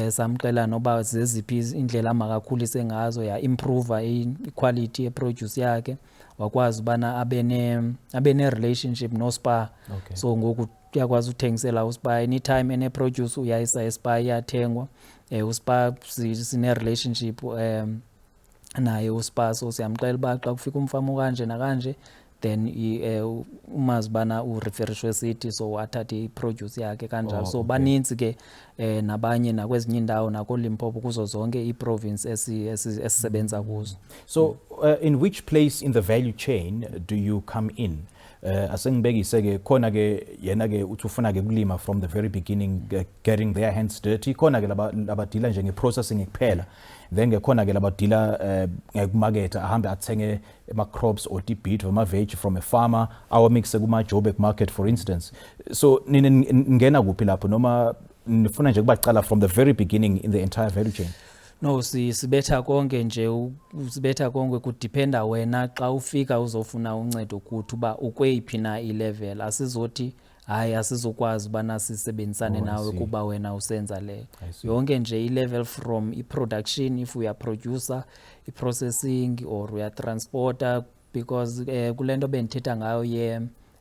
B: samxela noba zeziphi indlela makakhulise ngazo, ya improve i-quality ye-produce yakhe, wakwazi ubana abe ne-relationship no-Spar.
A: Okay.
B: So ngoku uyakwazi uthengisela uSpar anytime ene-produce uyayisa eSpar iyathengwa. uSpar sine-relationship naye uSpar, so siyamxela uba xa kufika umfama kanje nakanje then umazi bana ureferishwe sithi so wathatha i-produce yakhe kanjalo. So baninzi ke nabanye nakwezinye indawo nako Limpopo kuzo zonke i-province esisebenza kuzo.
A: So in which place in the value chain do you come in? Asengibekise ke khona ke yena ke uthi ufuna ke kulima from the very beginning, getting their hands dirty. Khona ke labadila nje nge-processing kuphela, then khona ke labadila ngekumarket, ahambe athenge ama-crops or beet or ama-veg from a farmer, awamixe kuma-Joburg market for instance. So ningena kuphi lapho noma nifuna nje kubacala from the very beginning in the entire value chain?
B: No, sibetha konke nje, sibetha konke kudependa wena xa ufika uzofuna uncedo kuthi uba ukweyiphi na i-level. Asizothi hayi asizokwazi bana sisebenzisane nawe kuba wena usenza leyo. Yonke nje i-level from i-production, if we are producer, i-processing or we are transporter, because kulento bendithetha ngayo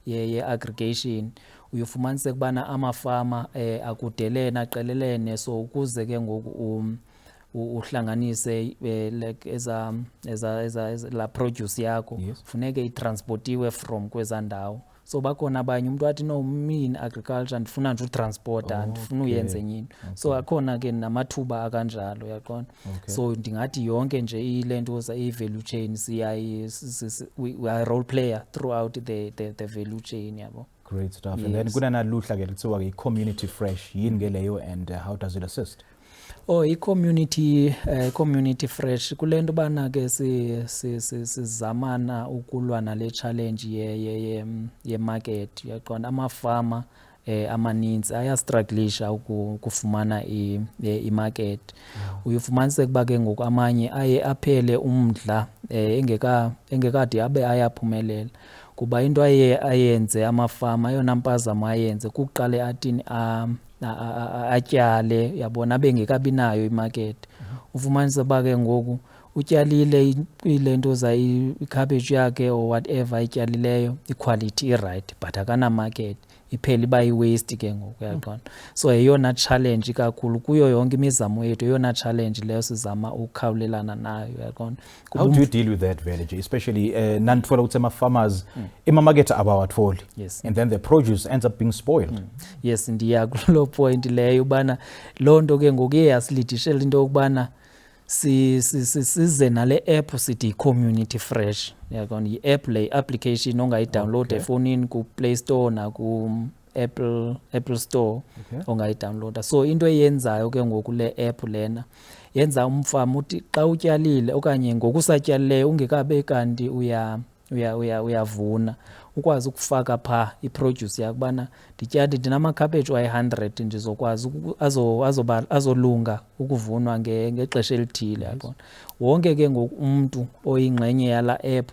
B: ye-aggregation uyofumanise kubana amafama akudelene aqelelene, so ukuze ke ngoku uhlanganise like eza la produce yakho, funeke itransportiwe from kweza ndawo. So bakhona abanye umuntu wathi no mina agriculture ndifuna nje utransporta, ndifuna uyenze nyini. So akhona ke namathuba akanjalo yaqona. So ndingathi yonke nje ilento za i-value chain we are role player throughout the value chain yabo.
A: Great stuff. Yes. And then kuna naluhla ke kuthiwa ke community fresh yini ke leyo, and how does it assist? I-community fresh kulento bana ke sizamana ukulwa nale challenge ye market yaqona. Amafama amaninzi ayastrugglisha ukufumana i-market. Uyifumanise kuba ke ngoku amanye aye aphele umdla engekade abe ayaphumelela, kuba into ayenze amafama yona mpazamo ayenze kuqale athini atyale, yabona bengekabi nayo imarket. Ufumanise ba ke ngoku utyalile ilento za i-cabbage yakhe or whatever ityalileyo, i-quality i-right but akana market, iphela iba i-waste ke ngoku yaqona. So yeyona challenge kakhulu kuyo yonke imizamo yethu, yeyona challenge leyo sizama ukukhawulelana nayo yaqona. How do you deal with that village, especially nanitfola ukuthi ama-farmers ema-market abawatfoli?
B: Yes.
A: And then the produce ends up being spoiled.
B: Yes, ndiya kulo point leyo ubana loo nto ke ngoku iye yasilidishela into yokubana size nale app sithi community fresh yaqona. I-app le application ongayidownloada efonini ku-Play Store na ku-Apple Store, ongayidownloada. So into eyenzayo ke ngoku le app lena yenza umfama uthi xa utyalile okanye ngokusatyalileyo ungekabe kanti uyavuna ukwazi ukufaka pha iproduce yakho bana ndityali ndinamakhaphetshu ayi100 ndizokwazi azolunga ukuvunwa ngexesha elithile yabona. Wonke ke ngoku umuntu oyingxenye yala app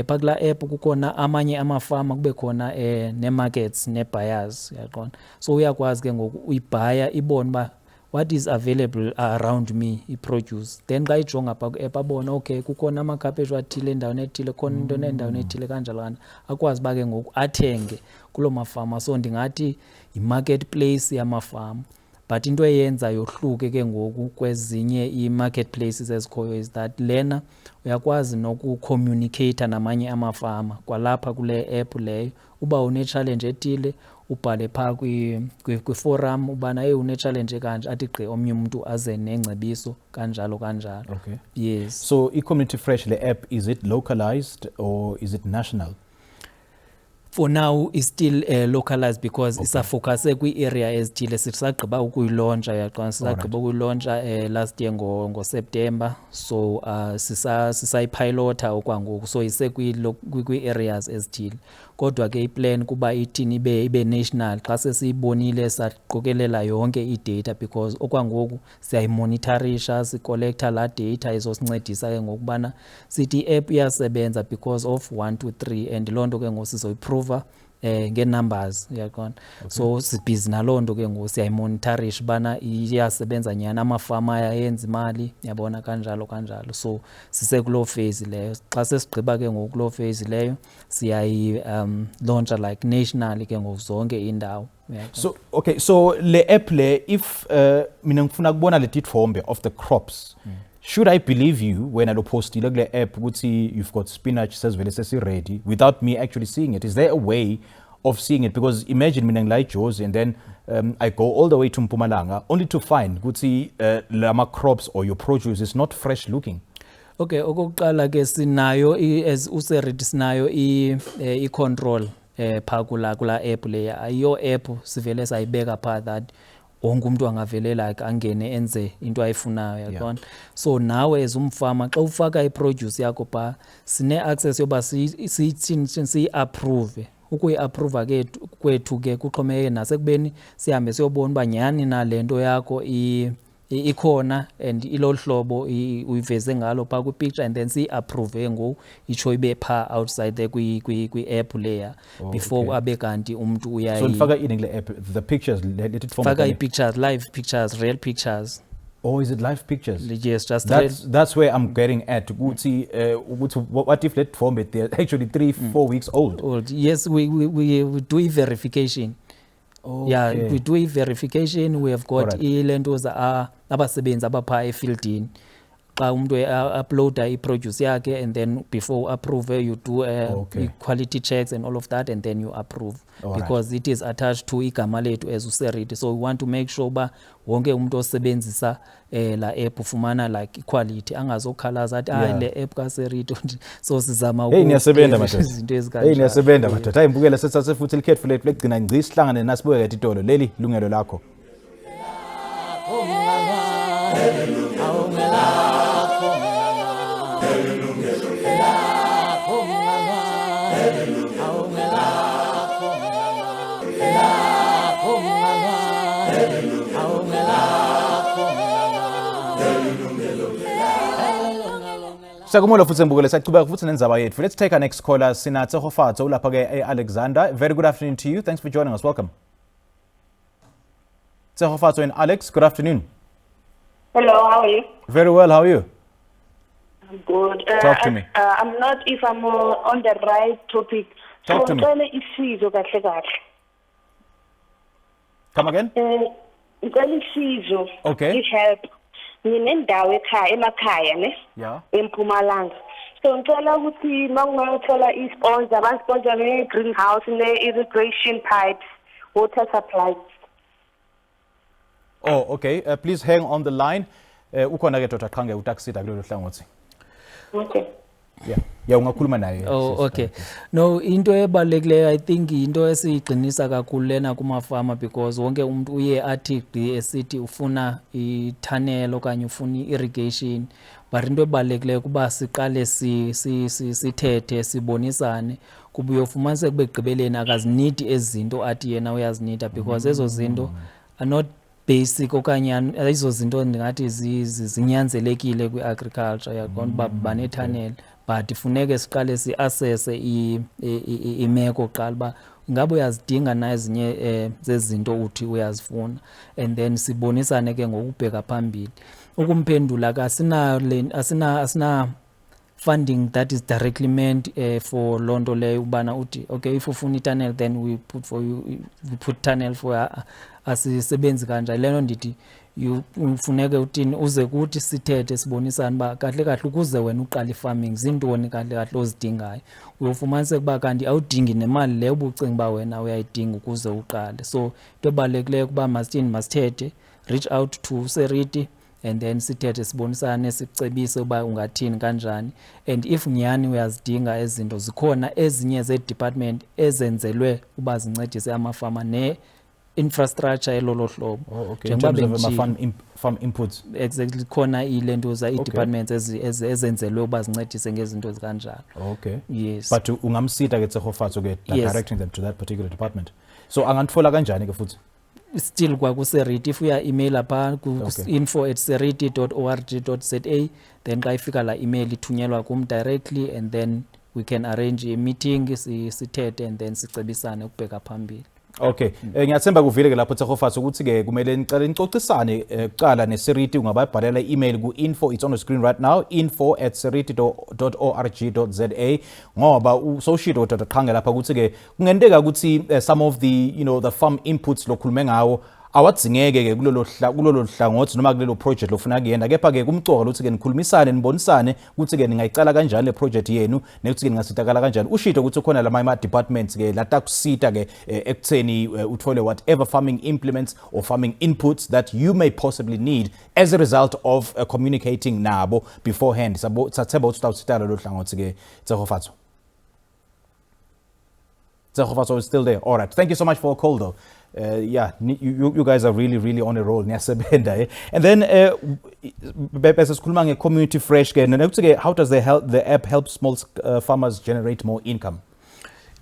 B: pha kula app kukhona amanye amafama kube khona ne-markets ne-buyers yaqona. So uyakwazi ke ngoku uyibhaya ibone ba what is available around me i-produce, then xa ijonga pha ku-app abona okay kukhona amakhaphetshu athile endaweni ethile khona into nendaweni ethile kanjalo akwazi uba ke ngoku athenge kuloo mafama. So ndingathi yi-marketplace yamafama, but into eyenza yohluke ke ngoku kwezinye ii-marketplaces ezikhoyo is that lena uyakwazi nokucommunicate namanye amafama kwalapha kule app leyo. Uba une-challenge ethile ubhale pha kwi-forum ubana une-challenge kanje athi gqi omnye umuntu aze nengcebiso kanjalo.
A: Okay.
B: Yes.
A: So i-Community Fresh, the app, is it localized or is it national?
B: For now is still localized because isafocuse kwi-area ezithile. Sisagqiba ukuyilauncha yaqona, sisagqiba ukuyilauncha last year ngo-September. So sisayipilota okwangoku, so ise kwi-areas ezithile. Kodwa ke iplan kuba ithini ibe national xa sesiyibonile saqokelela yonke i-data, because okwangoku siyayimonitorisha, sicollecta la data izosincedisa ke ngokubana sithi i-app iyasebenza because of 1 2 3, and loo nto ke ngoku sizoyiprova nge-numbers yaqona. So sibhizi naloo nto ke ngoku siyayimonitorisha ubana iyasebenza nyhani, amafama ayayenza imali yabona kanjalo. So sisekuloo phase leyo. Xa sesigqiba ke ngoku kuloo phase leyo siyayi-launcha like nationally ke ngoku zonke indawo.
A: So okay, so le app le, if mina ngifuna kubona le tithombe of the crops, should I believe you when I postile kule app ukuthi you've got spinach sesivele sesi-ready without me actually seeing it? Is there a way of seeing it? Because imagine mina ngila eJozi and then I go all the way to Mpumalanga only to find ukuthi lama crops or your produce is not fresh looking.
B: Okay, okokuqala ke sinayo as uSerit sinayo i-control pha kula app leya. Ayo app sivele sayibeka pha that wonke umuntu angavele like angene enze into ayifunayo yaqona. So nawe as umfama xa ufaka iproduce yakho pha sine-access yoba siyi-approve. Ukuyi-approve kwethu ke kuxhomeke nasekubeni sihambe siyobona uba nyhani na le nto yakho ikhona and ilolu hlobo uyiveze ngalo pha kwi-picture, and then siyi-approve ngoku itsho ibe pha outside there kwi-app leya before abe kanti umuntu uyayi.
A: So nifaka ini kule app the pictures
B: faka i-pictures, live pictures, real pictures.
A: Or is it live pictures?
B: Yes, just
A: that's where I'm getting at. What if that form they're actually 3-4 weeks old?
B: Yes, we do a verification. Okay. Yeah, we do a verification. We have got ilentos abasebenzi abapha efieldini. Xa umuntu uploada i-produce yakhe, and then before approve you do quality checks and all of that, and then you approve because it is attached to igama lethu as uSerit. So we want to make sure ba wonke umuntu osebenzisa la app ufumana like equality, angazokhalaza athi le app kaSerit. So sizama
A: niyasebenda madoda. Niyasebenda madoda. Ayibukele sesase futhi likhetfu lethu legcina ngci sihlangane nasibuke etitolo leli lungelo lakho. Sakumolo futhi mbukele saqhubeka futhi nenzaba yethu. Let's take our next caller. Sina Tsehofatso ulapha ke Alexander. Very good afternoon to you. Thanks for joining us. Welcome. Tsehofatso and Alex, good afternoon.
F: Hello, how are you?
A: Very well, how are you?
F: I'm good.
A: Talk to me.
F: I'm not if I'm on the right topic.
A: Talk to me. Come again? Okay.
F: Help. Nginendawo emakhaya ne?
A: Yeah.
F: eMpumalanga. So ngicela ukuthi mangiyothola i-sponsor, bansponsor ne-greenhouse ne-irrigation pipes, water supply.
A: Oh, okay. Please hang on the line. Ukhona ke Dr. Qhange utakusida kulelo hlangothi.
F: Okay.
A: Yeah. ya ungakhuluma naye.
B: Oh, okay. No, into ebalulekileyo I think into esiyigcinisa kakhulu lena kumafama because wonke umuntu uye athi esithi ufuna i-tunnel okanye ufuna i-irrigation, but into ebalulekileyo kuba siqale sithethe sibonisane kuba uyofumaniseka kube gqibeleni akazinidi ezinto athi yena uyazinida because ezo zinto are not basic okanye ayizo zinto ndingathi zinyanzelekile kwi-agriculture yaqonda uba banetunnel, but funeke siqale si-assesse imeko kuqala uba ngabe uyazidinga na ezinye zezinto uthi uyazifuna, and then sibonisane ke ngokubheka phambili. Ukumphendula asina funding that is directly meant for loo nto leyo ubana uthi okay if ufuna i-tunnel then we put tunnel for asisebenzi kanjani. Lento ndithi ufuneke uthini uze kuthi sithethe sibonisane uba kahle kahle ukuze wena uqala i-farming zintoni kahle kahle ozidingayo. Uyofumaniseka uba kanti awudingi nemali leyo ubucinga uba wena uyayidinga ukuze uqale. So into ebalulekileyo kuba masithethe, reach out to Seriti and then sithethe sibonisane sicebise uba ungathini kanjani, and if nyani uyazidinga ezinto zikhona ezinye ze-department ezenzelwe uba zincedise amafama ne-infrastructure elolo hlobo.
A: Okay, in terms of farm inputs.
B: Exactly, khona ilentuza i-departments ezenzelwe uba zincedise ngezinto zikanjalo.
A: Okay.
B: Yes.
A: But ungamsita ke Tsegofatso ke directing them to that particular department. So angantfola kanjani ke futhi?
B: Still kwakuseriti if uya email apha ku info@seriti.org.za, then xa ifika la email ithunyelwa kum directly, and then we can arrange a meeting sithethe and then sicebisane ukubheka phambili.
A: Okay, ngiyathemba kuvile ke lapho Tsegofatso ukuthi ke kumele nicale nicocisane kuqala neSeriti, ungababhalela i-email ku info, it's on the screen right now, info@seriti.org.za, ngoba uSoshito utaqhanga lapha ukuthi ke kungenteka ukuthi some of the the farm inputs lokhulume ngawo awadzingeke ke kulolo hlangothi noma kulelo project lofuna kuyenda, kepha ke kumcoka ukuthi ke nikhulumisane nibonisane ukuthi ke ningayicala kanjani le project yenu nekuthi ke ningasitakala kanjani. Ushito ukuthi khona lama departments ke latakusita ke ekutheni uthole whatever farming implements or farming inputs that you may possibly need as a result of communicating nabo beforehand. Sathemba ukuthi utawusitala lo hlangothi ke Tsegofatso. Tsegofatso is still there. All right, thank you so much for a call though. Yeah, you guys are really on a roll. And then besikhuluma nge-Community Fresh ke nekuthi ke how does the app help small farmers generate more income?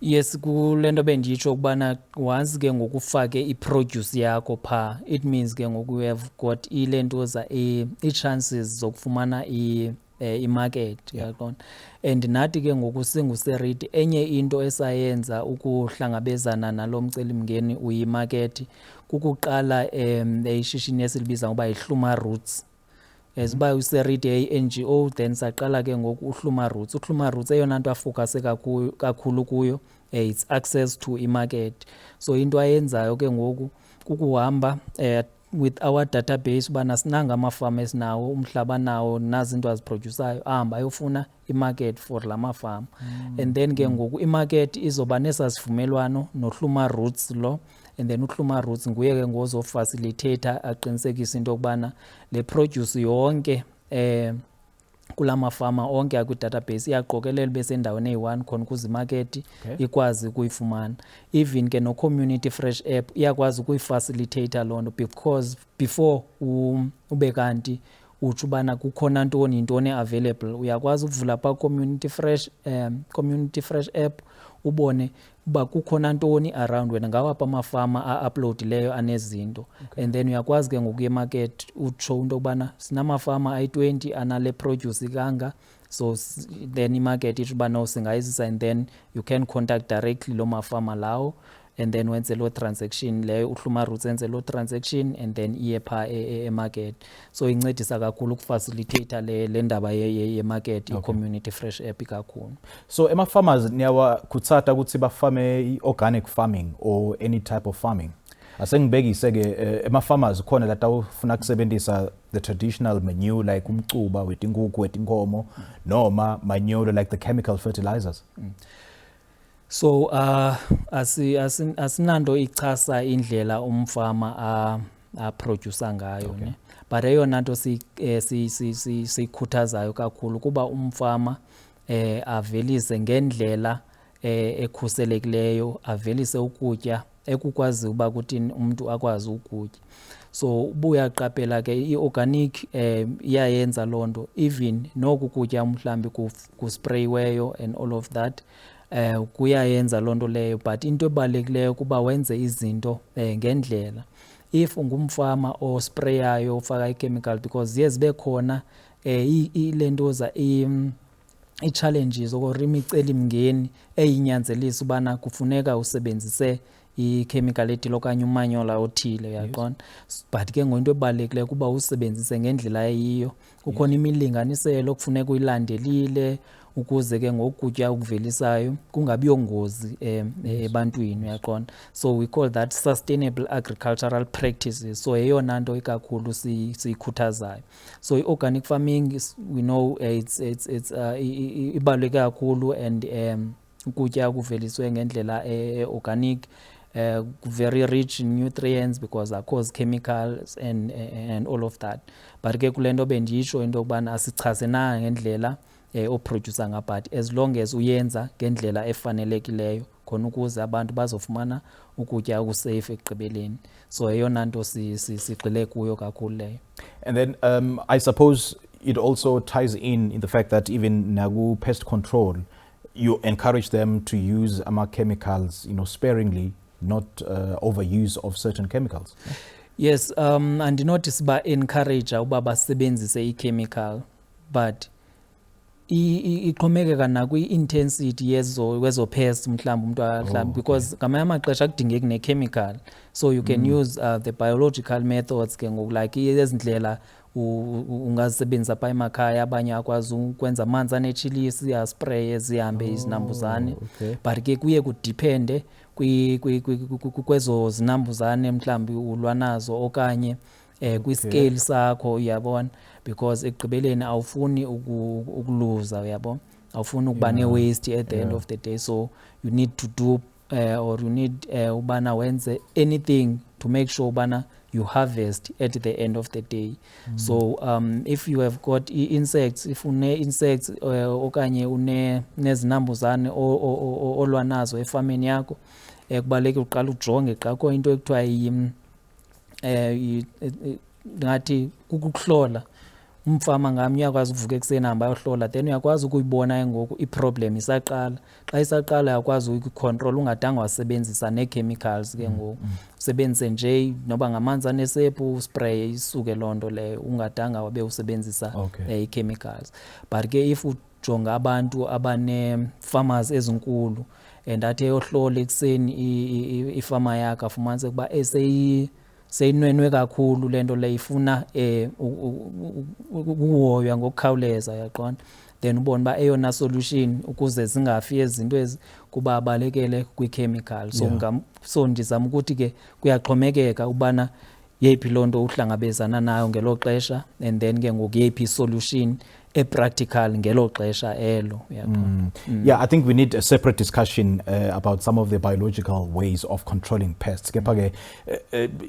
B: Yes, kulento benditsho ukubana once ke ngokufake i-produce yakho pha, it means ke ngoku we have got ilentoza i-chances zokufumana i-market yaqona. And nathi ke ngoku singuSeriti enye into esayenza ukuhlangabezana nalomcelimngeni uyi-market kukuqala ishishini esilibiza ngoba iHluma Roots. Esiba uSeriti eyi-NGO, then saqala ke ngoku uHluma Roots. uHluma Roots eyona nto afocuse kakhulu kuyo it's access to i-market. So into ayenzayo ke ngoku kukuhamba with our database ubana sinanga amafama esinawo, umhlaba nawo, nazi into aziproducayo, ahamba ayofuna i-market for la mafama. And then ke ngoku i-market izoba nesasivumelwano noHluma Roots lo, and then uHluma Roots nguye ke ngozo facilitator aqinisekisa into kubana le produce yonke kulama fama onke akwi database iyaqokelela bese endaweni eyi1 khona ukuze imarket ikwazi ukuyifumana. Even ke no Community Fresh app iyakwazi ukuyifacilitator lonto, because before ube kanti uthi ubana kukhona intoni available, uyakwazi ukuvula pa Community Fresh app ubone uba kukhona ntoni around wena, ngawapha amafama a-upload leyo anezinto. And then uyakwazi ke ngokuye market utsho into kubana sinamafama ayi-20 anale produce kanga, so then imarket ithi uba no singayizisa, and then you can contact directly lo mafama lawo, and then wenze lo transaction leyo uHluma Roots enze lo transaction, and then iye pha e-market. So incedisa kakhulu ukufacilitator le ndaba ye-market i-Community Fresh app kakhulu.
A: So farmers niyawakhuthata ukuthi bafame i-organic farming or any type of farming? Asengibekise ke farmers khona la tawufuna kusebenzisa the traditional manure like umcuba wetinkuku wetinkomo noma manure like the chemical fertilizers.
B: So asinando ichasa indlela umfama produce ngayo ne, but eyona nto sikhuthazayo kakhulu kuba umfama avelise ngendlela ekhuselekileyo, avelise ukutya ekukwazi uba kuthi umuntu akwazi ukutya. So ubuya qapela ke i-organic iyayenza lonto, even noku kutya mhlambi kusprayiweyo and all of that kuyayenza lonto leyo, but into ebalulekileyo kuba wenze izinto ngendlela. If ungumfama osprayayo ufaka i-chemical, because yes bekhona ilentoza i-challenges or imicelimngeni eyinyanzelisa ubana kufuneka usebenzise i-chemical ethile okanye umanyola othile, uyaqonda. But ke ngointo ebalulekileyo kuba usebenzise ngendlela eyiyo. Kukhona imilinganiselo kufuneka uyilandelile ukuze ke ngokutya ukuvelisayo kungabi yongozi ebantwini, uyaqonda. So we call that sustainable agricultural practices. So eyona nto ikakhulu siyikhuthazayo. So i-organic farming we know it's ibaluleke kakhulu, and ukutya kuveliswe ngendlela organic very rich in nutrients because they cause chemicals and all of that. But ke kulento bendisho into yokubana asichaze na ngendlela oproducer nga, but as long as uyenza ngendlela efanelekileyo khona ukuze abantu bazofumana ukutya okusafe ekugqibeleni. So eyona nto sigxile kuyo kakhulu leyo.
A: And then I suppose it also ties in the fact that even nagu pest control, you encourage them to use chemicals, sparingly, not overuse of certain chemicals.
B: Yes, and notice ba encourage uba basebenzise i-chemical, but iqhomekeka na kwi-intensity wezo pest mhlawumbi umuntu because ngamanye amaxesha kudingeki ne-chemical, so you can use the biological methods ke ngoku, like ezindlela ungazisebenzisa pha emakhaya. Abanye akwazi ukwenza amanzi anetshilisi aspray zihambe izinambuzane, but ke kuye kudipende kwezo zinambuzane mhlawumbi ulwa nazo okanye kwi-scale sakho, uyabona, because ekugqibeleni awufuni ukuluza, uyabona, awufuni ukuba ne-waste at the end of the day. So you need to do or you need ubana wenze anything to make sure ubana you harvest at the end of the day. So if you have got insects, if une insects okanye nezinambuzane olwa nazo efameni yakho, kubalulekile uqala ujonge xa kho into ekuthiwa ngathi kukuhlola. Umfama ngamnye uyakwazi ukuvuka ekuseni hamba ayohlola, then uyakwazi ukuyibona ngoku i-problem isaqala. Xa isaqala uyakwazi ukuyicontrol ungadanga wasebenzisa nee-chemicals ke ngoku. Usebenzise nje noba ngamanzi anesephu uspray isuke loo nto leyo, ungadanga wabe usebenzisa i-chemicals. But ke if ujonga abantu abane-farmers ezinkulu and athi eyohlola ekuseni ifama yakhe afumanise ukuba seyinwenwe kakhulu lento le, ifuna ukuhoywa ngokukhawuleza, uyaqonda, then ubona uba eyona solution ukuze zingafi ezinto ezi kuba abalekele kwi-chemical. So ndizama ukuthi ke kuyaxhomekeka ubana yeyiphi loo nto uhlangabezana nayo ngelo xesha, and then ke ngoku yeyiphi solution practical ngelo xesha elo.
A: Yeah, I think we need a separate discussion about some of the biological ways of controlling pests.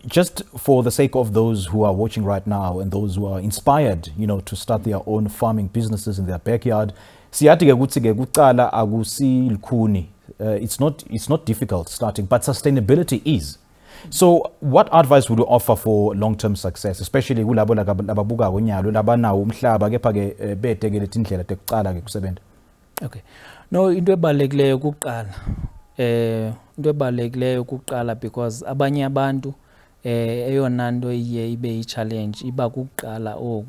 A: Just for the sake of those who are watching right now and those who are inspired, to start their own farming businesses in their backyard, siyathi ke kuthi ke kuqala akusilukhuni. It's not difficult starting, but sustainability is. So what advice would you offer for long-term success, especially kulabo lababuka ngonyalo labanawo umhlaba kepha ke betekele indlela tekuqala ke kusebenza?
B: Okay. No, into ebalulekileyo ukuqala, because abanye abantu eyona nto iye ibe i-challenge iba kuqala oku.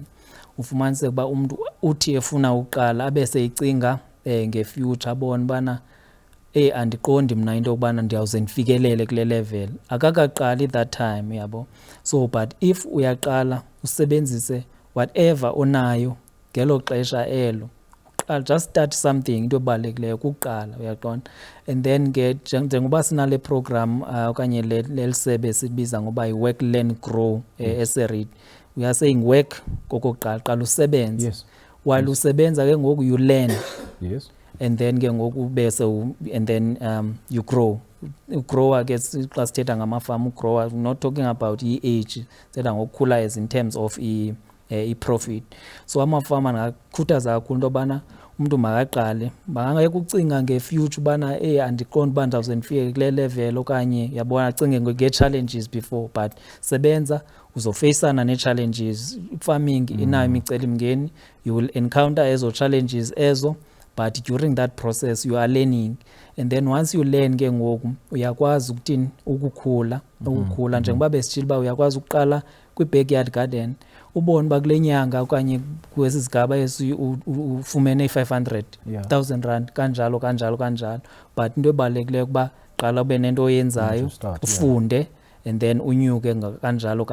B: Ufumanise ukuba umuntu uthi efuna uqala abe seyicinga nge-future, abone bana andiqondi mna into yokubana ndiyawuze ndifikelele kule level. Akakaqali that time, yabo. So but if uyaqala usebenzise whatever onayo ngelo xesha elo, just start something, into ebalulekileyo kuqala, uyaqonda. And then ke njengoba sinale program okanye lelisebe sibiza ngoba i-work learn grow SRED, we are saying work kokoqala, qala usebenze. While usebenza ke ngoku you learn.
A: Yes.
B: And then ke ngoku bese and then you grow. Grow, I guess, xa sithetha ngamafama ugrow, we're not talking about i-age, sithetha ngokukhula as in terms of i-profit. So amafama ngakhuthaza kakhulu into yobana umuntu makaqale bangeke ucinga ngefuture bana andiqondi uba ndizawuze ndifike kule level okanye yabona acinge nge-challenges before but sebenza uzofacana ne-challenges. Farming inayo imicelimngeni, you will encounter ezo challenges ezo, but during that process you are learning, and then once you learn ke ngoku uyakwazi ukuthini ukukhula njengoba besitshila uba uyakwazi ukuqala kwi-backyard garden ubone uba kule nyanga okanye kwesi sigaba ufumene i-500,000 rand kanjalo but into ebalulekileyo ukuba qala ube nento oyenzayo ufunde and then unyuke kanjalo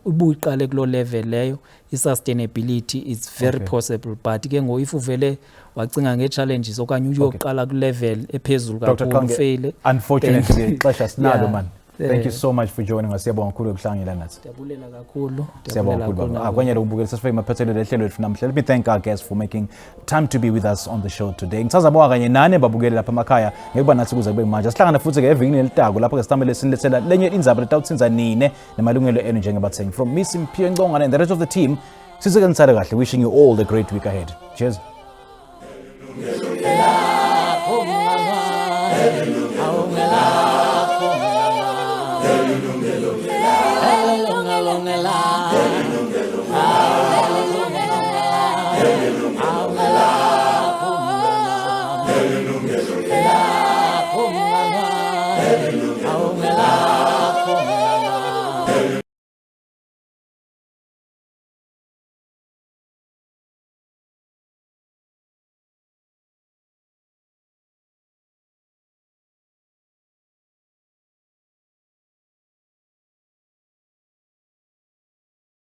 B: ubuyiqale kulo level leyo i-sustainability is very possible. But ke ngo if uvele wacinga nge-challenges okanye uyoqala ku-level ephezulu kakhulu ufeyile,
A: unfortunately xesha sinalo man. Thank you so much for joining us. Siyabonga kakhulu ukuhlanganyela nathi.
B: Ndiyabulela kakhulu.
A: Siyabonga kakhulu. Kwenye lokubukela sesifike maphethelwe lehlelo lethu namhla. Let me thank our guests for making time to be with us on the show today. Ngisazabonga kanye nane babukeli lapha emakhaya ngekuba nathi kuze kube manje. Sihlangana futhi ke evikini elitako lapho ke sitamele sinilethela lenye indzaba letawutsinza nine nemalungelo enu njengebathengi. From me Simphiwe Ngongane and the rest of the team, sizeke nisale kahle, wishing you all the great week ahead. Cheers.
H: Hallelujah.